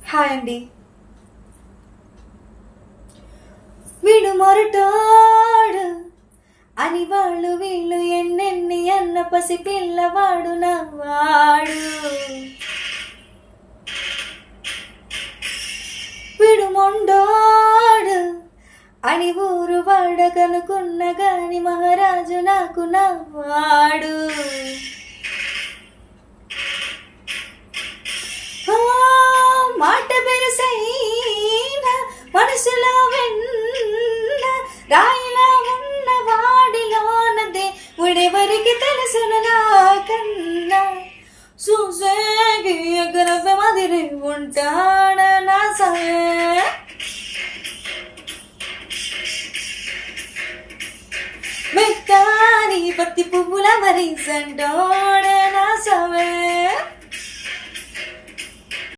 Hi అండి. వీడు మొరటోడు అని వాళ్ళు వీళ్ళు ఎన్నెన్ని అన్న పసి పిల్లవాడు నవ్వాడు. వీడు మొండోడు అని ఊరు వాడకనుకున్న గాని మహారాజు నాకు నవ్వాడు. మాట బెరసైన మనసులో వెన్న రాయిలా ఉన్న వాడిలోనదే ఉడెవరికి తెలుసును నాకన్నా. చూసేకి ఎగరవ మదిరి ఉంటాడ నా సే మెత్తాని పత్తి పువ్వుల మరి సంటోడ నా సవే.